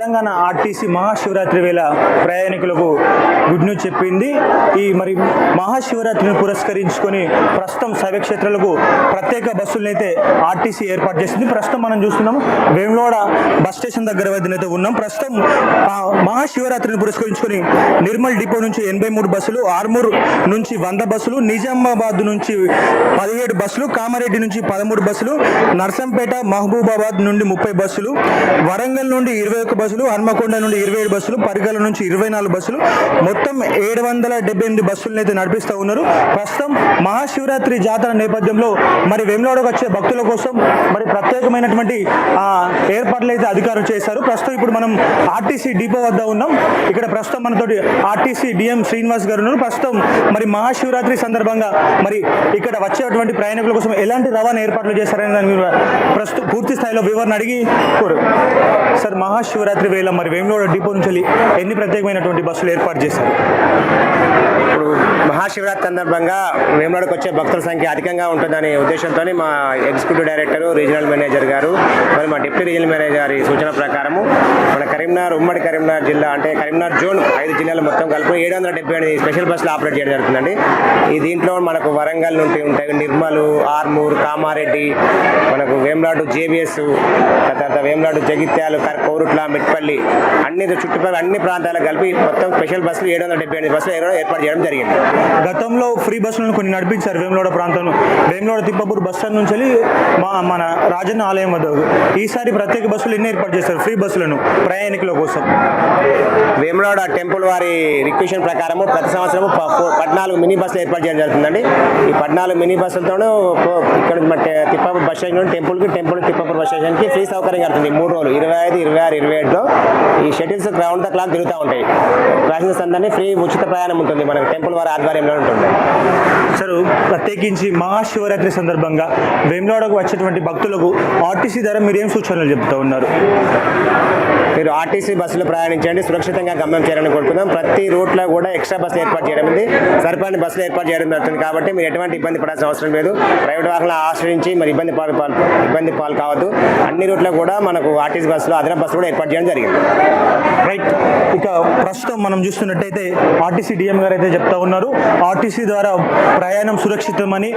Telangana RTC Mahashivratri వేళ ప్రయాణికులకు good news చెప్పింది. ఈ మరి మహాశివరాత్రిని పురస్కరించుకొని ప్రస్తుతం శైవక్షేత్రాలకు ప్రత్యేక బస్సులను అయితే ఆర్టీసీ ఏర్పాటు చేసింది. ప్రస్తుతం మనం చూస్తున్నాం వేములవాడ బస్ స్టేషన్ దగ్గర వద్దనైతే ఉన్నాం. ప్రస్తుతం మహాశివరాత్రిని పురస్కరించుకొని నిర్మల్ డిపో నుంచి 83 బస్సులు, ఆర్మూర్ నుంచి 100 బస్సులు, నిజామాబాద్ నుంచి 17 బస్సులు, కామారెడ్డి నుంచి 13 బస్సులు, నర్సంపేట మహబూబాబాద్ నుండి 30 బస్సులు, వరంగల్ నుండి 21 బస్సులు, హన్మకొండ నుండి 27 బస్సులు, పరిగల నుంచి 24 బస్సులు, మొత్తం 778 బస్సులను అయితే నడిపిస్తూ ఉన్నారు. ప్రస్తుతం మహాశివరాత్రి జాతర నేపథ్యంలో మరి వేములవాడకు వచ్చే భక్తుల కోసం మరి ప్రత్యేకమైనటువంటి ఏర్పాట్లు అయితే అధికారులు చేశారు. ప్రస్తుతం ఇప్పుడు మనం ఆర్టీసీ డిపో వద్ద ఉన్నాం. ఇక్కడ ప్రస్తుతం మనతోటి ఆర్టీసీ డిఎం శ్రీనివాస్ గారు ఉన్నారు. ప్రస్తుతం మరి మహాశివరాత్రి సందర్భంగా మరి ఇక్కడ వచ్చేటువంటి ప్రయాణికుల కోసం ఎలాంటి రవాణా ఏర్పాట్లు చేశారని దాని మీద ప్రస్తుతం పూర్తి స్థాయిలో వివరణ అడిగి కోరు. సార్, మహాశివరాత్రి వేళ మరి వేములవాడ డిపో నుంచి ఎన్ని ప్రత్యేకమైనటువంటి బస్సులు ఏర్పాటు చేశారు? ఇప్పుడు మహాశివరాత్రి సందర్భంగా వేములవాడకు వచ్చే భక్తుల సంఖ్య అధికంగా ఉంటుందనే ఉద్దేశంతో మా ఎగ్జిక్యూటివ్ డైరెక్టర్, రీజనల్ మేనేజర్ గారు మరి మా డిప్యూటీ రీజనల్ మేనేజర్ గారి సూచన ప్రకారము మన కరీంనగర్, ఉమ్మడి కరీంనగర్ జిల్లా అంటే కరీంనగర్ జోన్ 5 జిల్లాలు మొత్తం కలిపి 778 స్పెషల్ బస్సులు ఆపరేట్ చేయడం జరుగుతుందండి. ఈ దీంట్లో మనకు వరంగల్ నుండి ఉంటాయి, నిర్మల్, ఆర్మూర్, కామారెడ్డి, మనకు వేములవాడ జేబీఎస్, తర్వాత వేములవాడ జగిత్యాలు, కోరుట్ల, మెట్పల్లి అన్ని చుట్టుపక్కల అన్ని ప్రాంతాలకు కలిపి మొత్తం స్పెషల్ బస్సులు 778 బస్సులు ఏర్పాటు చేయడం జరిగింది. గతంలో ఫ్రీ బస్సులను కొన్ని నడిపించారు వేములవాడ ప్రాంతంలో. వేములవాడ తిప్పపూర్ బస్ స్టాండ్ నుంచి మన రాజన్న ఆలయం వద్ద ఈసారి ప్రత్యేక బస్సులు ఎన్ని ఏర్పాటు చేస్తారు ఫ్రీ బస్సులను ప్రయాణికుల కోసం? వేములవాడ టెంపుల్ వారి రిక్వెషన్ ప్రకారము ప్రతి సంవత్సరం 14 మినీ బస్సులు ఏర్పాటు చేయడం జరుగుతుందండి. ఈ 14 మినీ బస్సులతోనూ ఇక్కడ Tippapur bus station temple Tippapur bus స్టేషన్కి ఫ్రీ సౌకర్యం జరుగుతుంది. 3 రోజులు 25, 26, 27లో ఈ షటిల్స్ రౌండ్ ద క్లాక్ తిరుగుతూ ఉంటాయి. ప్యాసింజర్స్ అందరినీ ఫ్రీ ఉచిత ప్రయాణం ఉంటుంది, మనకు టెంపుల్ వారి ఆధ్వర్యంలో ఉంటుంది. సార్, ప్రత్యేకించి మహాశివరాత్రి సందర్భంగా వేములవాడకు వచ్చేటువంటి భక్తులకు ఆర్టీసీ ద్వారా మీరు ఏం సూచనలు చెప్తూ ఉన్నారు? మీరు ఆర్టీసీ బస్సులు ప్రయాణించండి, సురక్షితంగా గమ్యం చేయాలని కోరుకుందాం. ప్రతి రూట్లో కూడా ఎక్స్ట్రా బస్సులు ఏర్పాటు చేయడం ఉంది, సరిపడిన బస్సులు ఏర్పాటు చేయడం జరుగుతుంది. కాబట్టి మీరు ఎటువంటి ఇబ్బంది పడాల్సిన అవసరం లేదు. ప్రైవేట్ వాహనాలు ఆశ్రయించి మరి ఇబ్బంది పాలు కావద్దు. అన్ని రూట్లో కూడా మనకు ఆర్టీసీ బస్సులు, అదనపు బస్సులు కూడా ఏర్పాటు చేయడం జరిగింది. రైట్. ఇక ప్రస్తుతం మనం చూస్తున్నట్టయితే ఆర్టీసీ డిఎం గారు అయితే చెప్తా ఉన్నారు, ఆర్టీసీ ద్వారా ప్రయాణం సురక్షితమని.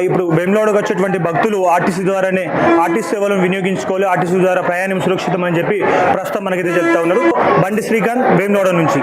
ఇప్పుడు వేములవాడకు వచ్చేటువంటి భక్తులు ఆర్టీసీ ద్వారానే ఆర్టీసీ సేవలను వినియోగించుకోవాలి, ఆర్టీసీ ద్వారా ప్రయాణం సురక్షితమని చెప్పి ప్రస్తుతం మనకైతే చెప్తా ఉన్నారు. బండి శ్రీకాంత్, వేములవాడ నుంచి.